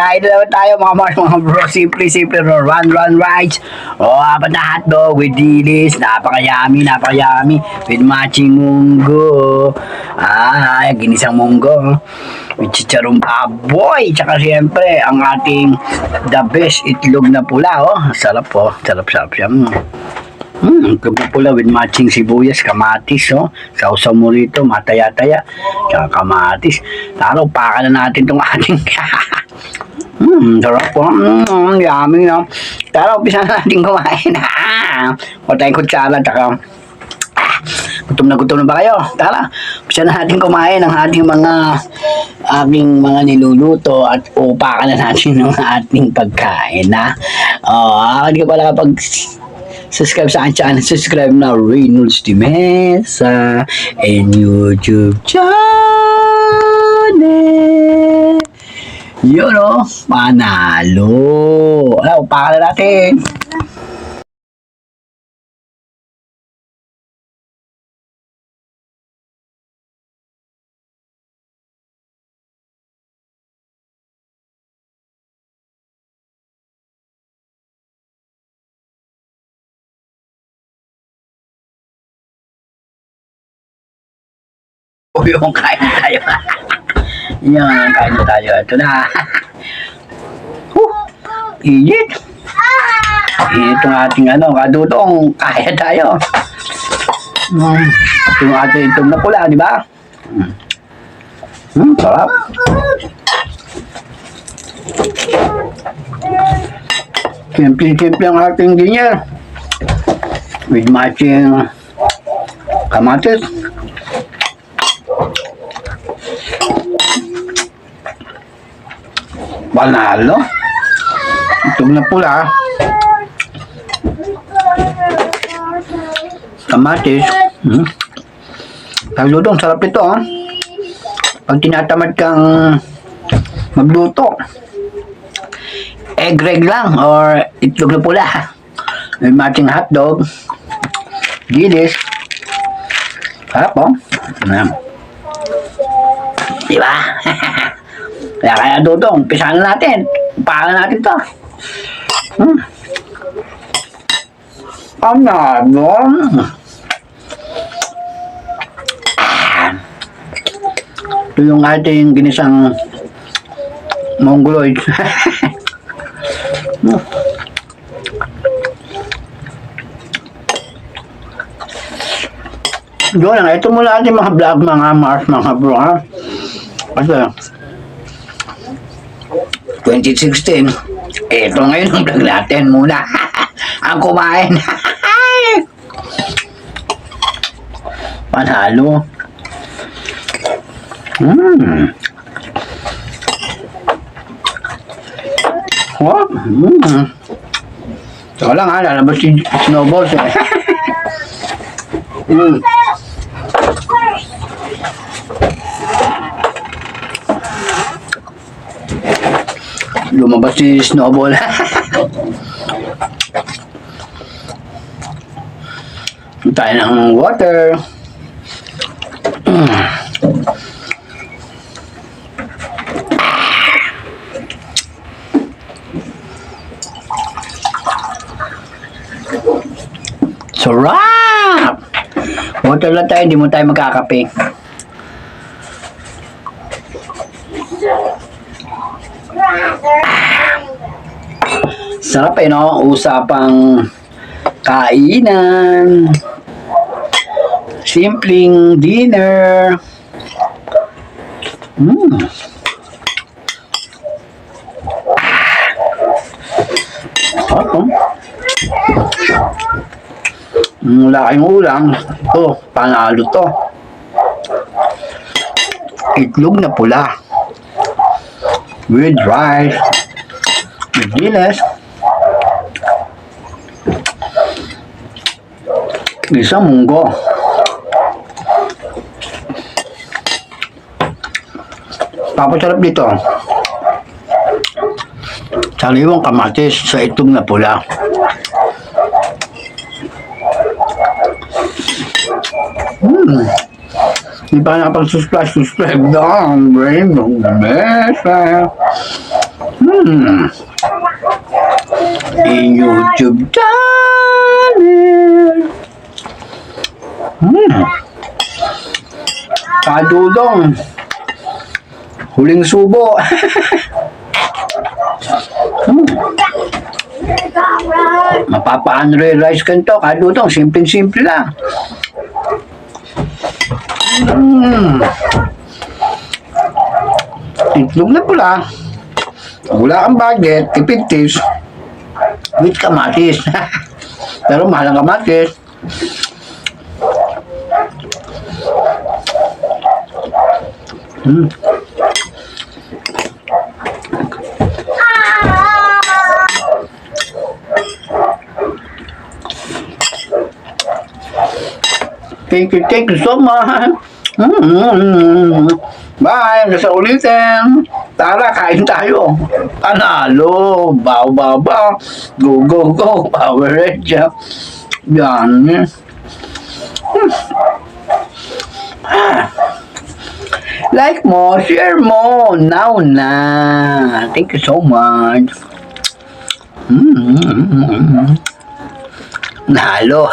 kain na naman tayo mga Mars, mga bro. Simple, run rides. Apat na hotdog with dilis. Napaka-yummy. With matching munggo. Ginisang munggo. With chicharong baboy. Tsaka siyempre, ang ating the best itlog na pula, Sarap, Sarap siya. Itlog na pula with matching sibuyas, kamatis, Sausaw mo rito, mataya-taya. Tsaka kamatis. Taro, paka na natin itong ating sarap po. Yummy, no? Tara, umpisa na natin kumain. O tayong kutsara, tsaka gutom na ba kayo? Tara, umpisa na natin kumain ang ating aking mga niluluto at upakan na natin ng ating pagkain, hindi ka pala kapag subscribe sa aking channel, subscribe na Reynolds de Mesa and YouTube channel. Yun, panalo. Upakan na natin. Yung kain tayo. Yan, kain tayo. Ito na. Init. Init yung ating kadutong. Kaya tayo. Ito yung ating itlog na pula, di ba? Sarap. Simple ang ating dinner. With matching kamatis. Panalo. Itlog na pula. Kamatis. Taglutong, sarap ito, Pag tinatamad kang magluto, egg lang or itlog na pula. May matching hotdog, dilis. Sarap, Diba? Kaya dudong, umpisahan na natin. Upakan natin to. Panalo. Ito yung ating ginisang mongoloid. Doon lang, ito mula ating mga vlog, mga Mars, mga bro, Kasi 2016, ito ngayon ang vlog natin muna. Ang kumain. Panalo. Saka lang lalabas si Snowballs Lumabas si Snowball. Tayo ng water. Sarap! Water lang tayo, hindi mo tayo magkakape. Sarap usapang kainan, simpleng dinner. Laking ulam. Panalo to. Itlog na pula with rice, with dilis, isang munggo. Papasarap dito, saliwang kamatis sa itlog na pula. Di ba nakapag-subscribe na ang Reynolds de Mesa? In YouTube channel. Kadudong. Huling subo. Mapapa-unrealize ka nito. Kadudong. Simple-simple lang. Itlog na pula. Wala kang budget. Tipid-tips. With kamatis. Pero mahal ang kamatis. Thank you so much. Bye, hanggang sa ulitin. Tara, kain tayo. Panalo. Bow, bow, bow. Go, go, go. Power Ranger. Yan. Like mo, share mo. Now na. Thank you so much. Nalo.